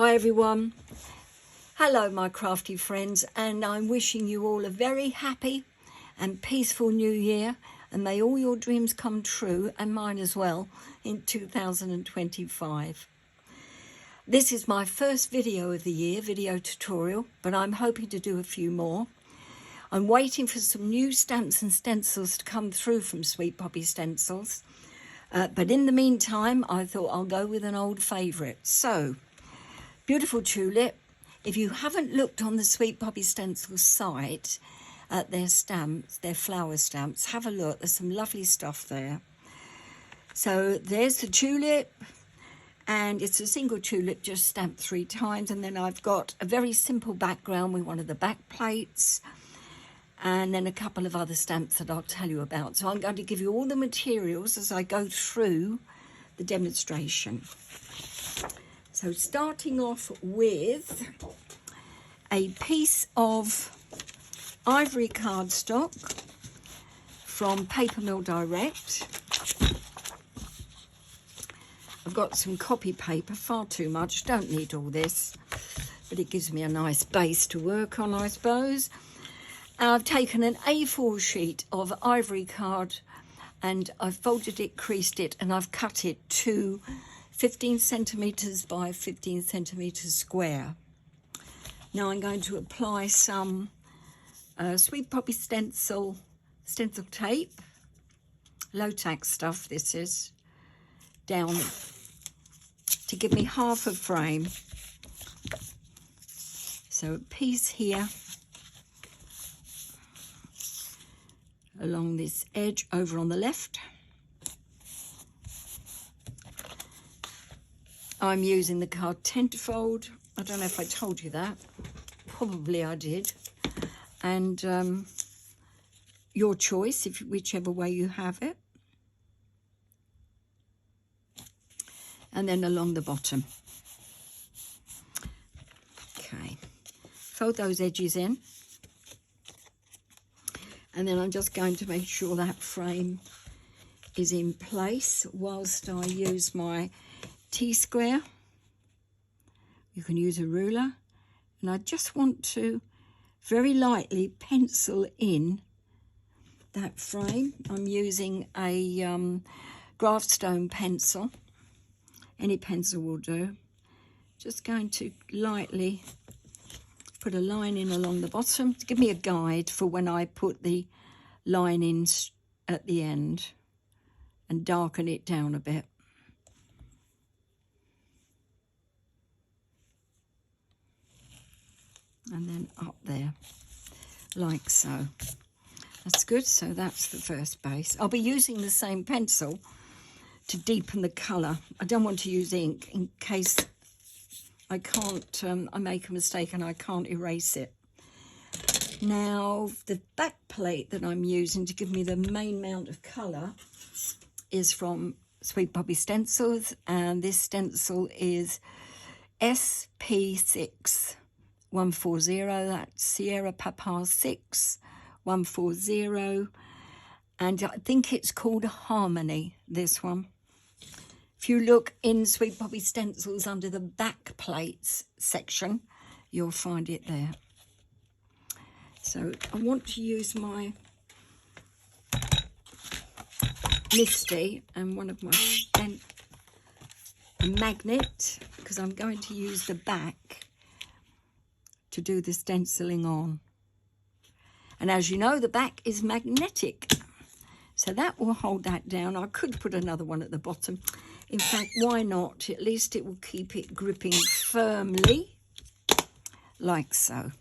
Hi everyone, hello my crafty friends, and I'm wishing you all a very happy and peaceful new year, and may all your dreams come true, and mine as well, in 2025. This is my first video of the year, video tutorial, but I'm hoping to do a few more. I'm waiting for some new stamps and stencils to come through from Sweet Poppy Stencils, but in the meantime I thought I'll go with an old favourite. So, beautiful tulip. If you haven't looked on the Sweet Poppy Stencils site at their stamps, their flower stamps, have a look. There's some lovely stuff there. So there's the tulip, and it's a single tulip just stamped 3 times, and then I've got a very simple background with one of the back plates, and then a couple of other stamps that I'll tell you about. So I'm going to give you all the materials as I go through the demonstration. So starting off with a piece of ivory cardstock from Paper Mill Direct. I've got some copy paper, far too much, don't need all this, but it gives me a nice base to work on, I suppose. I've taken an A4 sheet of ivory card and I've folded it, creased it, and I've cut it to 15 centimetres by 15 centimetres square. Now I'm going to apply some Sweet Poppy stencil tape, low tack stuff this is, down to give me half a frame. So a piece here along this edge over on the left. I'm using the card 10 to fold. I don't know if I told you that. Probably I did. And your choice, whichever way you have it. And then along the bottom. Okay. Fold those edges in. And then I'm just going to make sure that frame is in place whilst I use my T-square. You can use a ruler, and I just want to very lightly pencil in that frame. I'm using a Graphstone pencil, any pencil will do. Just going to lightly put a line in along the bottom to give me a guide for when I put the line in at the end, and darken it down a bit. And then up there, like so. That's good. So that's the first base. I'll be using the same pencil to deepen the colour. I don't want to use ink in case I can't, I make a mistake and I can't erase it. Now, the back plate that I'm using to give me the main amount of colour is from Sweet Poppy Stencils, and this stencil is SP6. 140, that's Sierra Papa 6 140, and I think it's called Harmony, this one. If you look in Sweet Poppy Stencils under the back plates section, you'll find it there. So I want to use my Misty and one of my a magnet, because I'm going to use the back to do the stenciling on. And as you know, the back is magnetic, so that will hold that down. I could put another one at the bottom. In fact, why not? At least it will keep it gripping firmly, like so.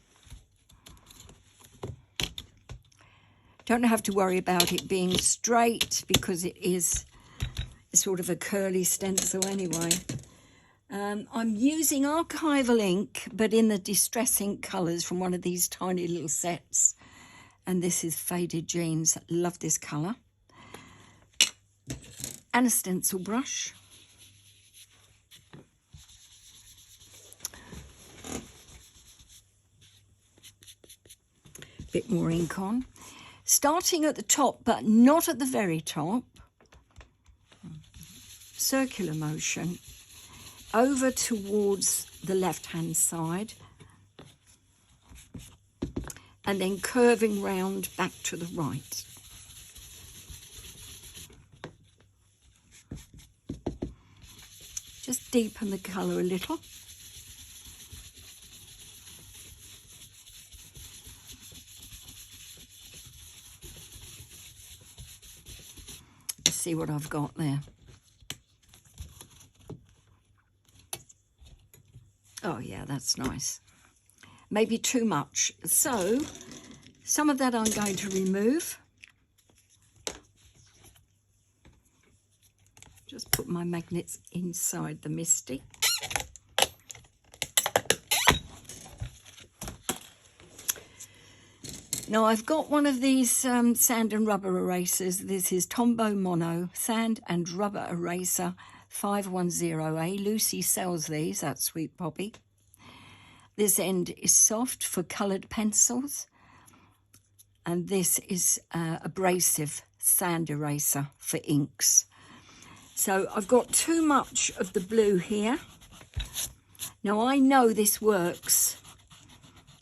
Don't have to worry about it being straight because it is sort of a curly stencil anyway. I'm using archival ink, but in the distress ink colours from one of these tiny little sets. And this is Faded Jeans. Love this colour. And a stencil brush. Bit more ink on. Starting at the top, but not at the very top. Circular motion. over towards the left-hand side, and then curving round back to the right. Just deepen the colour a little. Let's see what I've got there. Oh yeah, that's nice. Maybe too much. So some of that I'm going to remove. Just put my magnets inside the Misty. Now I've got one of these sand and rubber erasers. This is Tombow Mono Sand and Rubber Eraser 510A. Lucy sells these at Sweet Poppy. This end is soft for coloured pencils, and this is abrasive sand eraser for inks. So I've got too much of the blue here. Now I know this works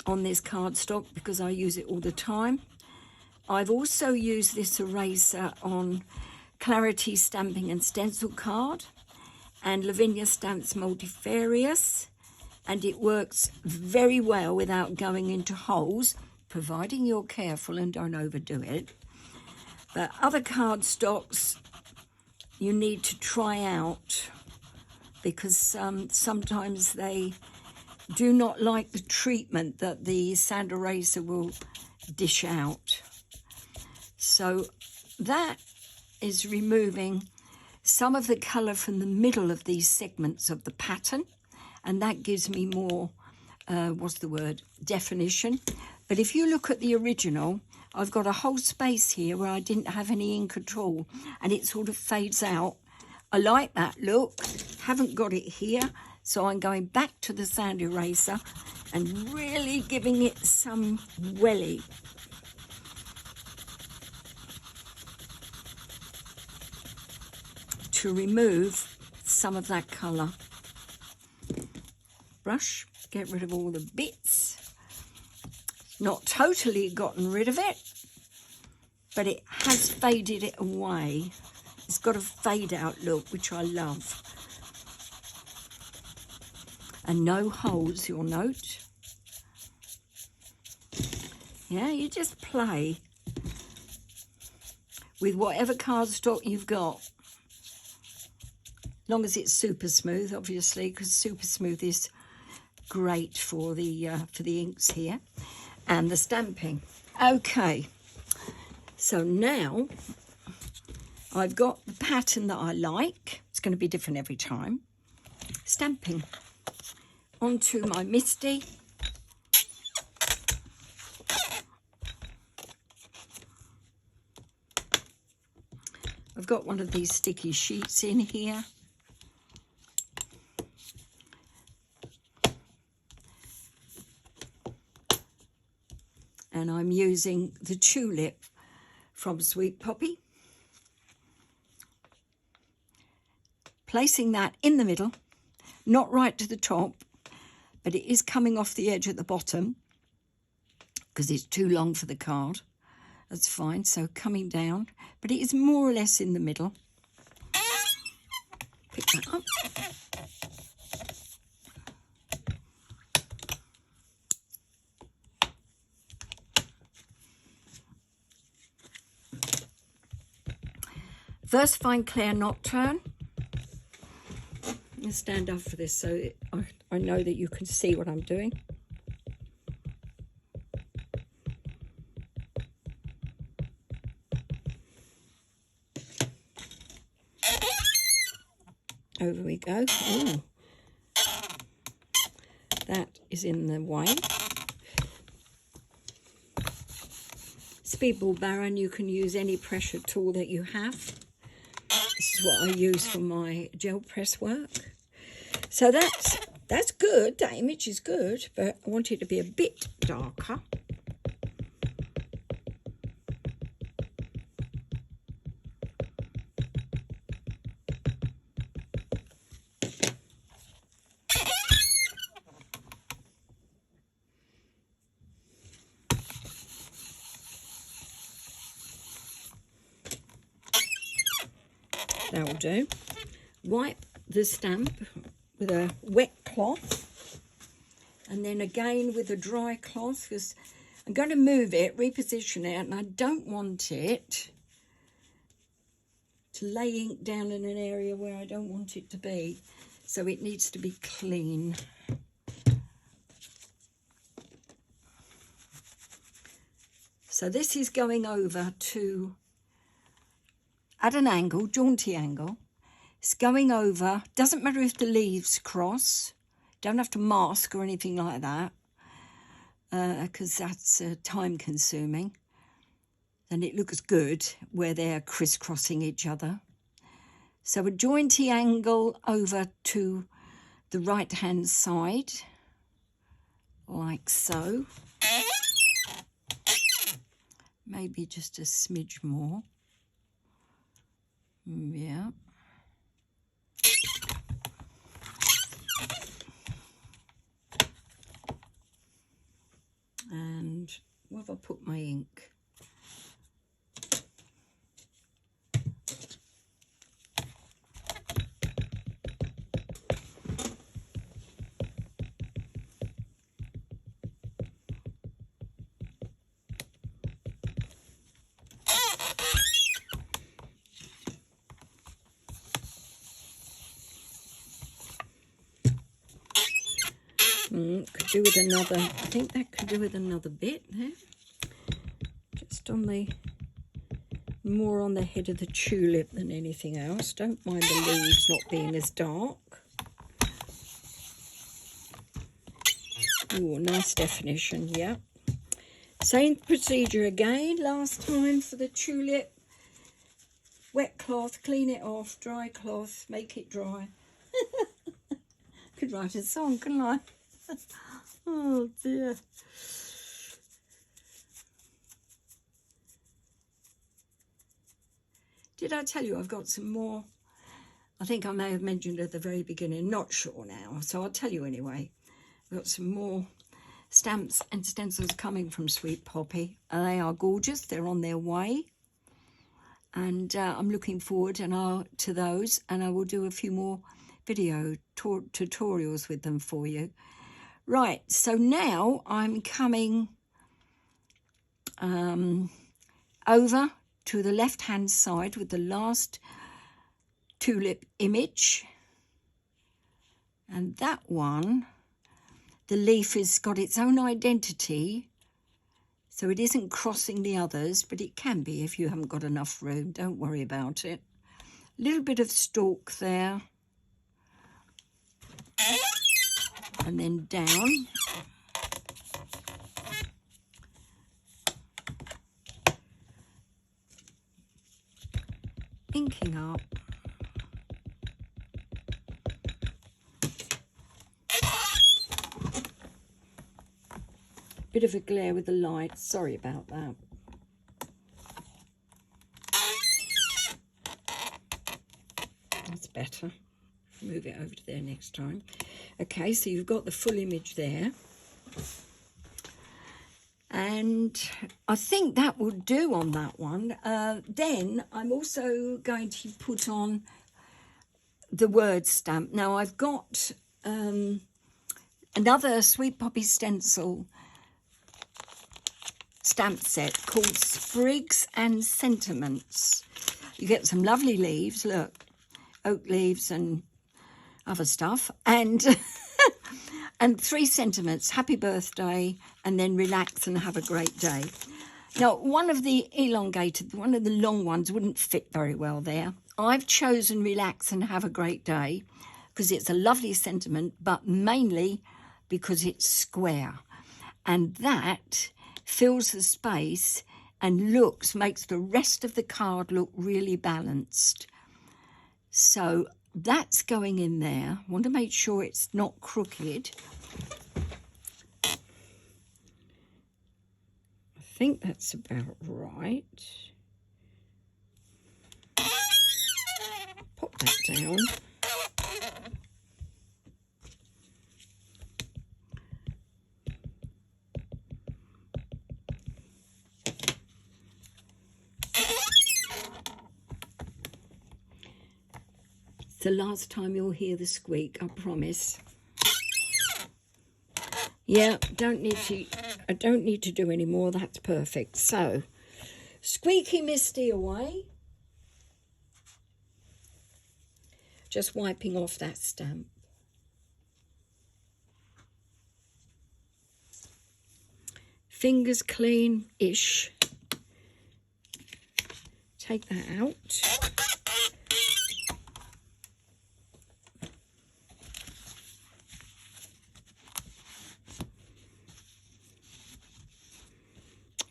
on this cardstock because I use it all the time. I've also used this eraser on Clarity Stamping and Stencil Card and Lavinia Stamps Multifarious, and it works very well without going into holes, providing you're careful and don't overdo it. But other cardstocks you need to try out because sometimes they do not like the treatment that the sand eraser will dish out. So that is removing some of the colour from the middle of these segments of the pattern, and that gives me more, definition. But if you look at the original, I've got a whole space here where I didn't have any ink at all, and it sort of fades out. I like that look, haven't got it here, so I'm going back to the sand eraser and really giving it some welly. To remove some of that colour. Brush, get rid of all the bits. Not totally gotten rid of it, but it has faded it away. It's got a fade out look, which I love. And no holes, you'll note. Yeah, you just play with whatever cardstock you've got. As long as it's super smooth, obviously, because super smooth is great for the inks here and the stamping. Okay, so now I've got the pattern that I like. It's going to be different every time. Stamping onto my Misty. I've got one of these sticky sheets in here. And I'm using the Tulip from Sweet Poppy. Placing that in the middle, not right to the top, but it is coming off the edge at the bottom because it's too long for the card. That's fine, so coming down, but it is more or less in the middle. Pick that up. First, find Claire Nocturne. I'll stand up for this so I know that you can see what I'm doing. Over we go. Ooh. That is in the way. Speedball Baron, you can use any pressure tool that you have. This is what I use for my gel press work. So that's good. That image is good, but I want it to be a bit darker. That'll do. Wipe the stamp with a wet cloth, and then again with a dry cloth, because I'm going to move it, reposition it, and I don't want it to lay ink down in an area where I don't want it to be. So it needs to be clean. So this is going over to, at an angle, jaunty angle. It's going over, doesn't matter if the leaves cross, don't have to mask or anything like that, because that's time consuming. And it looks good where they're crisscrossing each other. So a jaunty angle over to the right hand side, like so. Maybe just a smidge more. Yeah. And where have I put my ink? Could do with another, I think that could do with another bit there. Just on the, more on the head of the tulip than anything else. Don't mind the leaves not being as dark. Oh, nice definition, yeah. Same procedure again, last time for the tulip. Wet cloth, clean it off, dry cloth, make it dry. Could write a song, couldn't I? Oh dear. Did I tell you I've got some more? I think I may have mentioned at the very beginning, not sure now, so I'll tell you anyway. I've got some more stamps and stencils coming from Sweet Poppy. They are gorgeous, they're on their way. And I'm looking forward to those, and I will do a few more video tutorials with them for you. Right, so now I'm coming over to the left-hand side with the last tulip image. And that one, the leaf has got its own identity, so it isn't crossing the others, but it can be if you haven't got enough room. Don't worry about it. A little bit of stalk there. And then down. Inking up. Bit of a glare with the light, sorry about that. That's better. Move it over to there next time. Okay, so you've got the full image there. And I think that will do on that one. Then I'm also going to put on the word stamp. Now I've got another Sweet Poppy stencil stamp set called Sprigs and Sentiments. You get some lovely leaves, look, oak leaves and other stuff, and and 3 sentiments: happy birthday, and then relax and have a great day. Now, one of the long ones wouldn't fit very well there. I've chosen relax and have a great day because it's a lovely sentiment, but mainly because it's square, and that fills the space and makes the rest of the card look really balanced. So that's going in there. I want to make sure it's not crooked. I think that's about right. Pop that down. the last time you'll hear the squeak, I promise. Yeah, I don't need to do any more. That's perfect. So, squeaky misty away. Just wiping off that stamp. Fingers clean-ish. Take that out.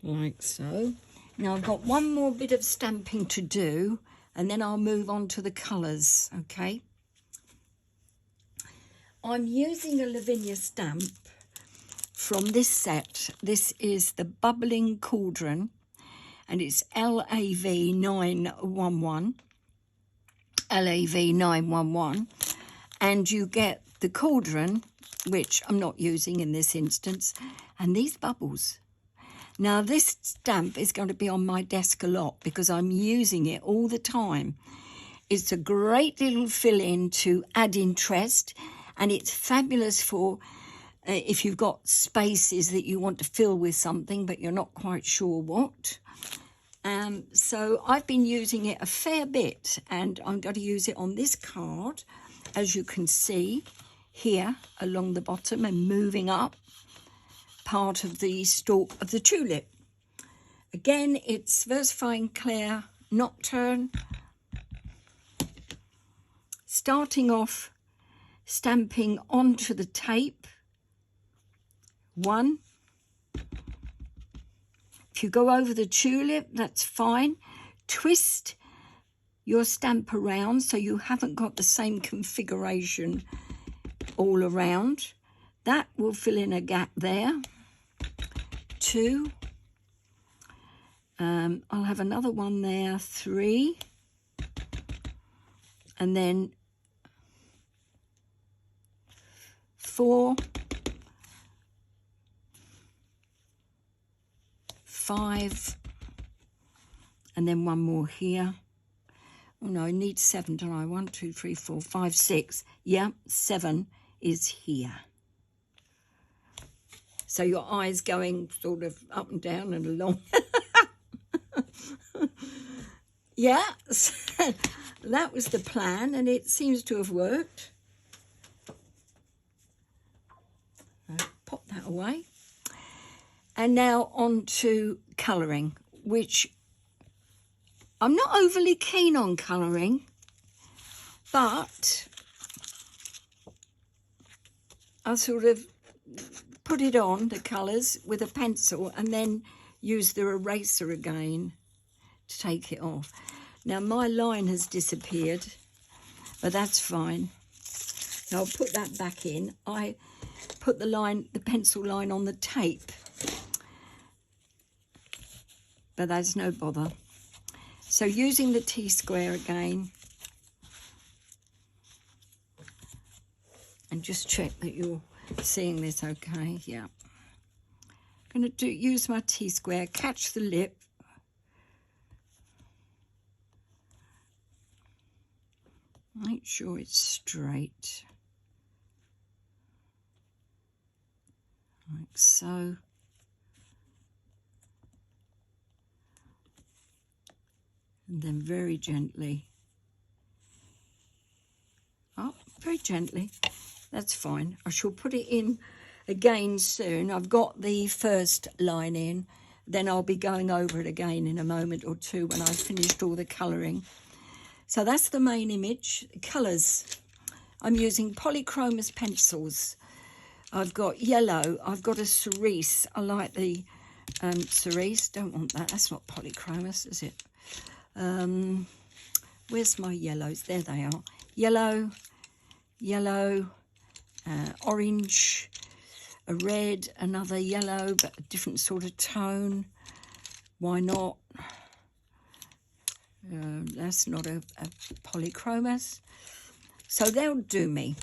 Like so. Now I've got one more bit of stamping to do and then I'll move on to the colours, okay? I'm using a Lavinia stamp from this set. This is the Bubbling Cauldron and it's LAV 911. LAV 911. And you get the cauldron, which I'm not using in this instance, and these bubbles. Now, this stamp is going to be on my desk a lot because I'm using it all the time. It's a great little fill-in to add interest, and it's fabulous for if you've got spaces that you want to fill with something, but you're not quite sure what. So I've been using it a fair bit, and I'm going to use it on this card, as you can see here along the bottom and moving up part of the stalk of the tulip. Again, it's Versifying Clair Nocturne. Starting off stamping onto the tape. 1. If you go over the tulip, that's fine. Twist your stamp around so you haven't got the same configuration all around. That will fill in a gap there. 2. I'll have another one there. 3. And then 4. 5. And then one more here. Oh no, I need 7, don't I? 1, 2, 3, 4, 5, 6. Yeah, 7 is here. So your eyes going sort of up and down and along. Yeah, so that was the plan and it seems to have worked. I'll pop that away. And now on to colouring, which I'm not overly keen on colouring, but I'll sort of put it on, the colours, with a pencil and then use the eraser again to take it off. Now my line has disappeared, but that's fine. So I'll put that back in. I put the pencil line on the tape, but that's no bother. So using the T-square again, and just check that you're seeing this okay. Yeah, I'm going to use my T-square, catch the lip, make sure it's straight, like so. And then very gently, very gently, that's fine. I shall put it in again soon. I've got the first line in, then I'll be going over it again in a moment or two when I've finished all the colouring. So that's the main image. Colours, I'm using polychromos pencils. I've got yellow, I've got a cerise. I like the cerise, don't want that, that's not polychromos, is it? Where's my yellows? There they are. Yellow, orange, a red, another yellow, but a different sort of tone. Why not? That's not a polychromos. So they'll do me.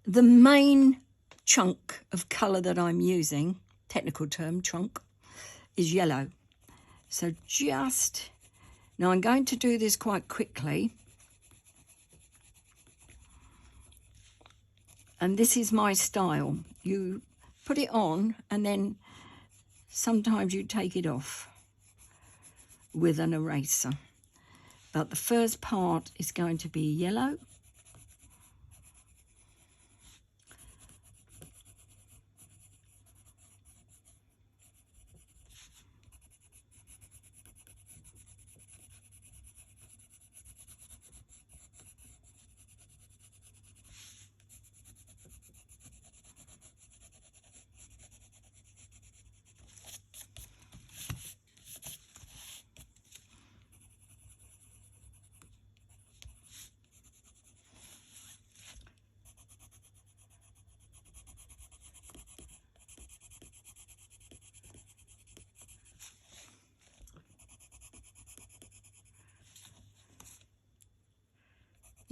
The main chunk of colour that I'm using, technical term, chunk, is yellow. So now I'm going to do this quite quickly. And this is my style. You put it on and then sometimes you take it off with an eraser. But the first part is going to be yellow.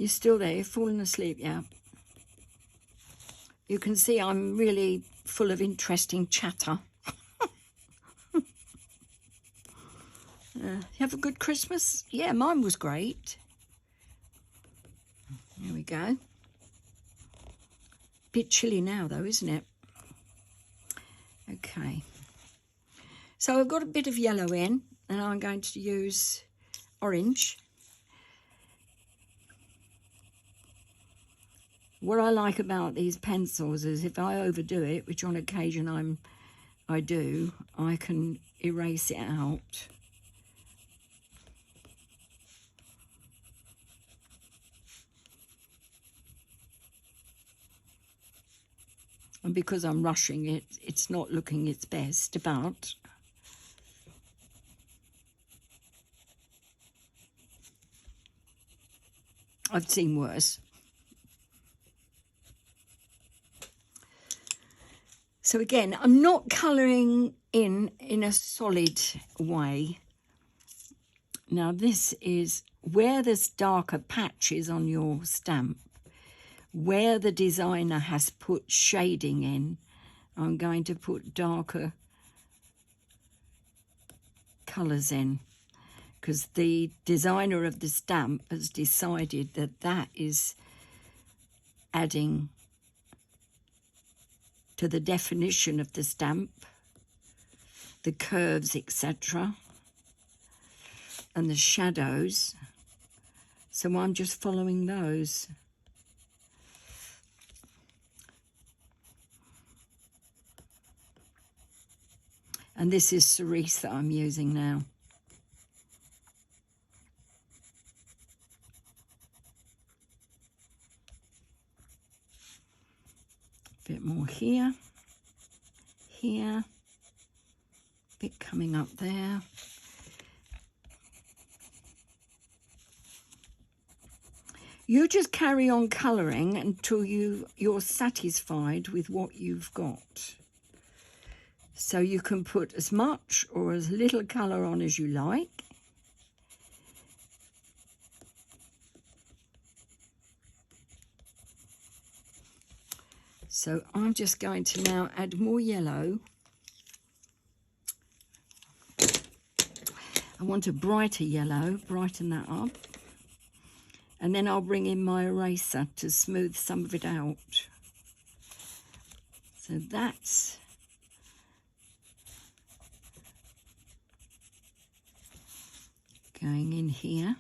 You're still there, you're falling asleep, yeah. You can see I'm really full of interesting chatter. You have a good Christmas? Yeah, mine was great. There we go. Bit chilly now though, isn't it? Okay. So I've got a bit of yellow in, and I'm going to use orange. What I like about these pencils is if I overdo it, which on occasion I do, I can erase it out. And because I'm rushing it, it's not looking its best, but I've seen worse. So again, I'm not colouring in a solid way. Now this is where there's darker patches on your stamp, where the designer has put shading in, I'm going to put darker colours in, because the designer of the stamp has decided that that is adding to the definition of the stamp, the curves, etc., and the shadows. So I'm just following those. And this is cerise that I'm using now. Bit more here, here, bit coming up there. You just carry on colouring until you're satisfied with what you've got. So you can put as much or as little colour on as you like. So I'm just going to now add more yellow. I want a brighter yellow, brighten that up. And then I'll bring in my eraser to smooth some of it out. So that's going in here.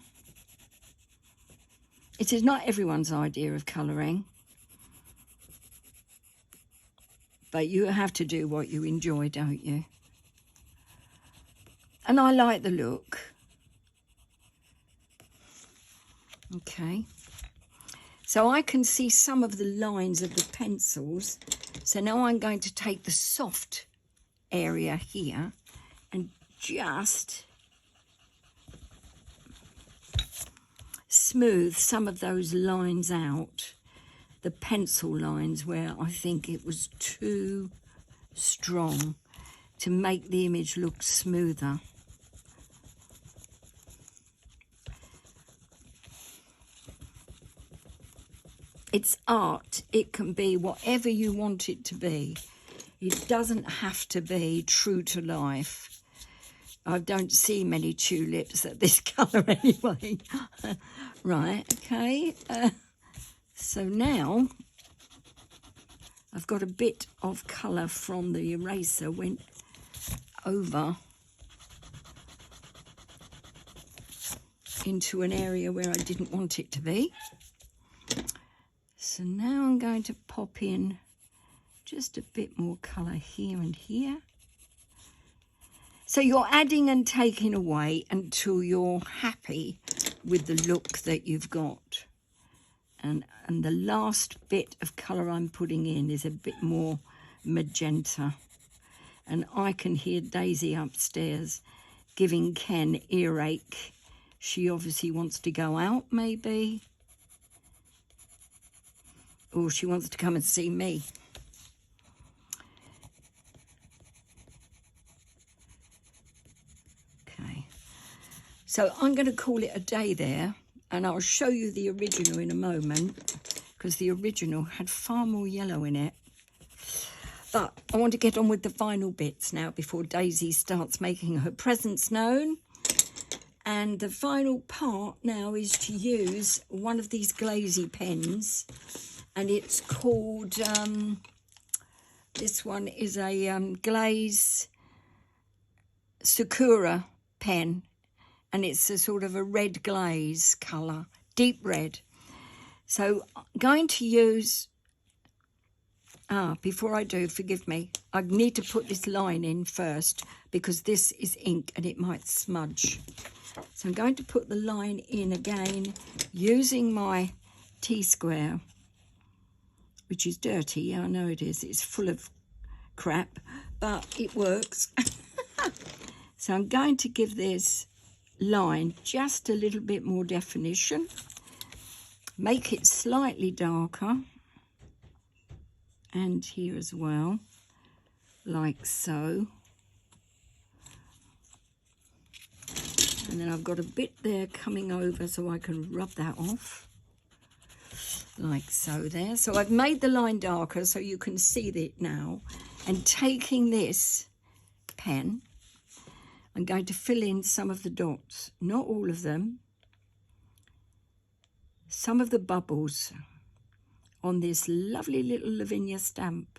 It is not everyone's idea of colouring, but you have to do what you enjoy, don't you? And I like the look. Okay. So I can see some of the lines of the pencils. So now I'm going to take the soft area here and just smooth some of those lines out. The pencil lines where I think it was too strong to make the image look smoother. It's art. It can be whatever you want it to be. It doesn't have to be true to life. I don't see many tulips at this colour anyway. Right, okay. So now I've got a bit of colour from the eraser went over into an area where I didn't want it to be. So now I'm going to pop in just a bit more colour here and here. So you're adding and taking away until you're happy with the look that you've got. And the last bit of colour I'm putting in is a bit more magenta. And I can hear Daisy upstairs giving Ken earache. She obviously wants to go out, maybe. Or she wants to come and see me. Okay. So I'm going to call it a day there. And I'll show you the original in a moment, because the original had far more yellow in it. But I want to get on with the final bits now before Daisy starts making her presence known. And the final part now is to use one of these glazy pens. And it's called, this one is a glaze Sakura pen. And it's a sort of a red glaze colour, deep red. So I'm going to use, before I do, forgive me, I need to put this line in first because this is ink and it might smudge. So I'm going to put the line in again using my T-square, which is dirty. Yeah, I know it is. It's full of crap, but it works. So I'm going to give this line just a little bit more definition, make it slightly darker, and here as well, like so. And then I've got a bit there coming over so I can rub that off, like so there. So I've made the line darker so you can see it now. And taking this pen, I'm going to fill in some of the dots, not all of them, some of the bubbles on this lovely little Lavinia stamp.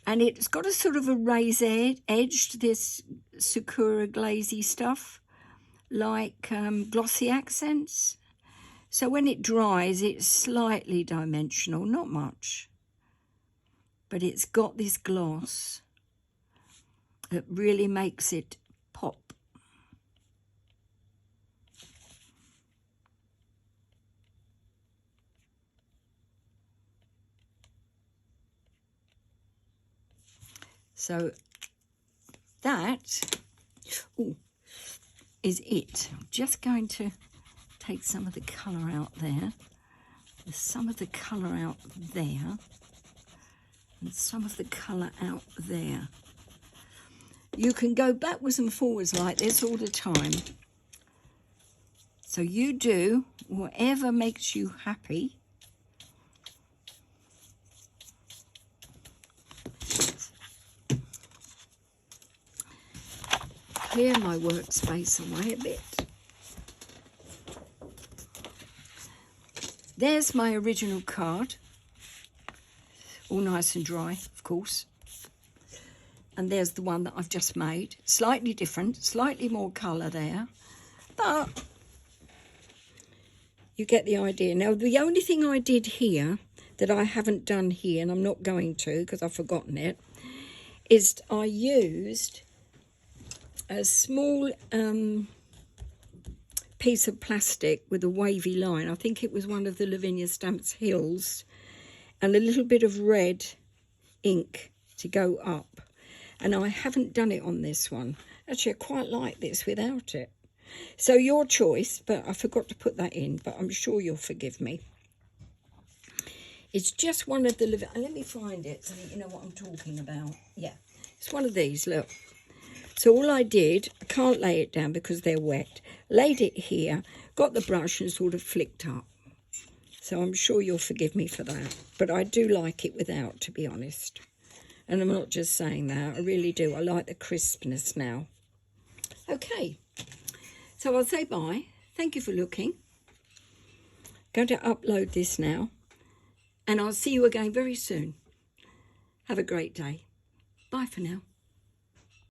And it's got a sort of a raised edge, this Sakura glazy stuff, like glossy accents. So when it dries, it's slightly dimensional, not much. But it's got this gloss that really makes it pop. So that is it. I'm just going to take some of the colour out there, some of the colour out there, and some of the colour out there. You can go backwards and forwards like this all the time. So you do whatever makes you happy. Clear my workspace away a bit. There's my original card, all nice and dry, of course. And there's the one that I've just made, slightly different, slightly more colour there, but you get the idea. Now, the only thing I did here that I haven't done here, and I'm not going to because I've forgotten it, is I used a small piece of plastic with a wavy line. I think it was one of the Lavinia Stamps Hills, and a little bit of red ink to go up. And I haven't done it on this one. Actually, I quite like this without it. So your choice, but I forgot to put that in, but I'm sure you'll forgive me. It's just one of the, let me find it so that you know what I'm talking about. Yeah, it's one of these, look. So all I did, I can't lay it down because they're wet, laid it here, got the brush and sort of flicked up. So I'm sure you'll forgive me for that. But I do like it without, to be honest. And I'm not just saying that, I really do. I like the crispness now. Okay, so I'll say bye. Thank you for looking. Going to upload this now, and I'll see you again very soon. Have a great day. Bye for now.